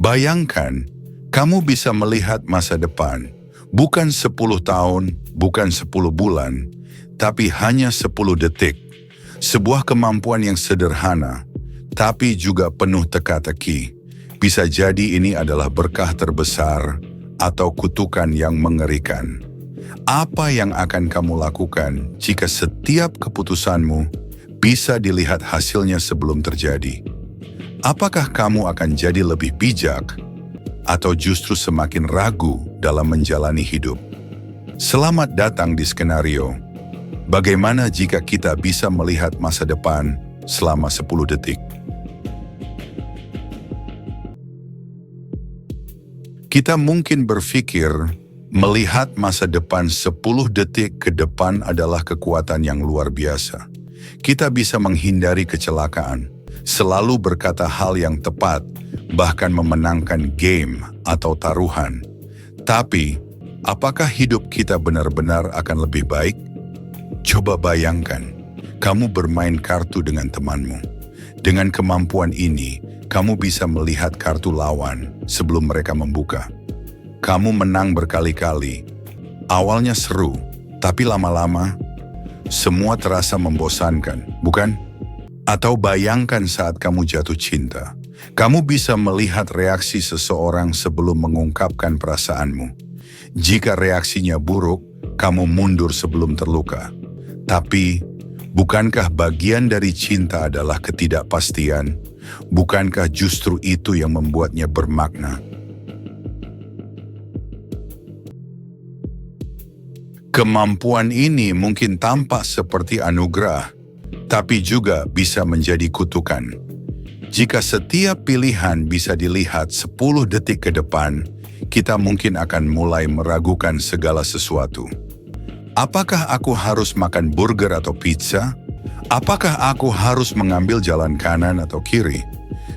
Bayangkan, kamu bisa melihat masa depan, bukan 10 tahun, bukan 10 bulan, tapi hanya 10 detik. Sebuah kemampuan yang sederhana, tapi juga penuh teka-teki. Bisa jadi ini adalah berkah terbesar atau kutukan yang mengerikan. Apa yang akan kamu lakukan jika setiap keputusanmu bisa dilihat hasilnya sebelum terjadi? Apakah kamu akan jadi lebih bijak atau justru semakin ragu dalam menjalani hidup? Selamat datang di Skenario. Bagaimana jika kita bisa melihat masa depan selama 10 detik? Kita mungkin berpikir melihat masa depan 10 detik ke depan adalah kekuatan yang luar biasa. Kita bisa menghindari kecelakaan, selalu berkata hal yang tepat, bahkan memenangkan game atau taruhan. Tapi, apakah hidup kita benar-benar akan lebih baik? Coba bayangkan, kamu bermain kartu dengan temanmu. Dengan kemampuan ini, kamu bisa melihat kartu lawan sebelum mereka membuka. Kamu menang berkali-kali. Awalnya seru, tapi lama-lama, semua terasa membosankan, bukan? Atau bayangkan saat kamu jatuh cinta. Kamu bisa melihat reaksi seseorang sebelum mengungkapkan perasaanmu. Jika reaksinya buruk, kamu mundur sebelum terluka. Tapi, bukankah bagian dari cinta adalah ketidakpastian? Bukankah justru itu yang membuatnya bermakna? Kemampuan ini mungkin tampak seperti anugerah, tapi juga bisa menjadi kutukan. Jika setiap pilihan bisa dilihat 10 detik ke depan, kita mungkin akan mulai meragukan segala sesuatu. Apakah aku harus makan burger atau pizza? Apakah aku harus mengambil jalan kanan atau kiri?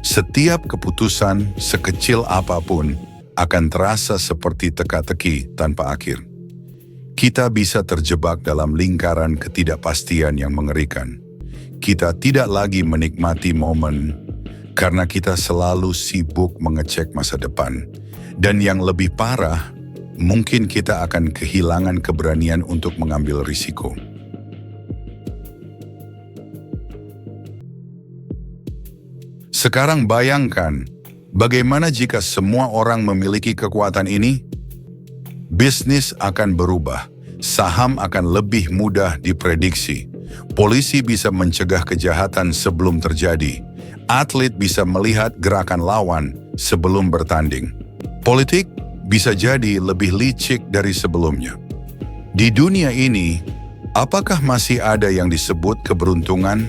Setiap keputusan, sekecil apapun, akan terasa seperti teka-teki tanpa akhir. Kita bisa terjebak dalam lingkaran ketidakpastian yang mengerikan. Kita tidak lagi menikmati momen karena kita selalu sibuk mengecek masa depan. Dan yang lebih parah, mungkin kita akan kehilangan keberanian untuk mengambil risiko. Sekarang bayangkan, bagaimana jika semua orang memiliki kekuatan ini? Bisnis akan berubah, saham akan lebih mudah diprediksi, polisi bisa mencegah kejahatan sebelum terjadi, atlet bisa melihat gerakan lawan sebelum bertanding. Politik bisa jadi lebih licik dari sebelumnya. Di dunia ini, apakah masih ada yang disebut keberuntungan?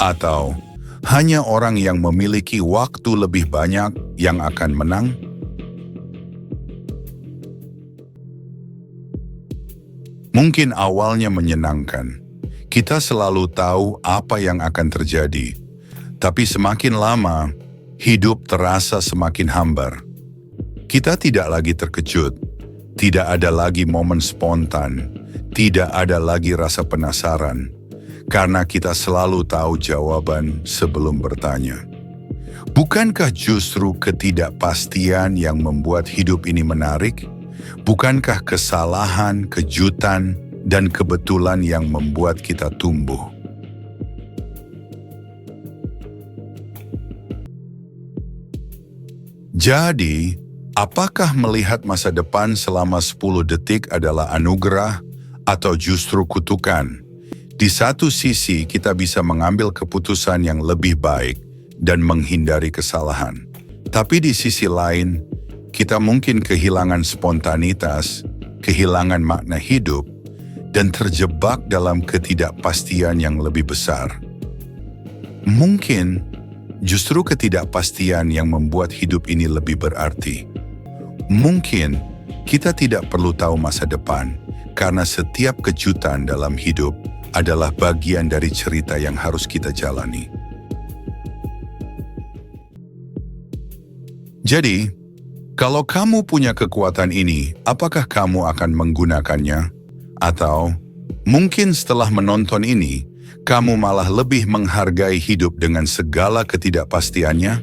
Atau hanya orang yang memiliki waktu lebih banyak yang akan menang? Mungkin awalnya menyenangkan. Kita selalu tahu apa yang akan terjadi. Tapi semakin lama, hidup terasa semakin hambar. Kita tidak lagi terkejut, tidak ada lagi momen spontan, tidak ada lagi rasa penasaran, karena kita selalu tahu jawaban sebelum bertanya. Bukankah justru ketidakpastian yang membuat hidup ini menarik? Bukankah kesalahan, kejutan, dan kebetulan yang membuat kita tumbuh? Jadi, apakah melihat masa depan selama 10 detik adalah anugerah atau justru kutukan? Di satu sisi, kita bisa mengambil keputusan yang lebih baik dan menghindari kesalahan. Tapi di sisi lain, kita mungkin kehilangan spontanitas, kehilangan makna hidup, dan terjebak dalam ketidakpastian yang lebih besar. Mungkin justru ketidakpastian yang membuat hidup ini lebih berarti. Mungkin kita tidak perlu tahu masa depan, karena setiap kejutan dalam hidup adalah bagian dari cerita yang harus kita jalani. Jadi, kalau kamu punya kekuatan ini, apakah kamu akan menggunakannya? Atau mungkin setelah menonton ini, kamu malah lebih menghargai hidup dengan segala ketidakpastiannya?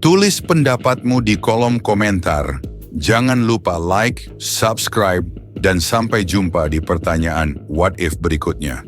Tulis pendapatmu di kolom komentar. Jangan lupa like, subscribe, dan sampai jumpa di pertanyaan What If berikutnya.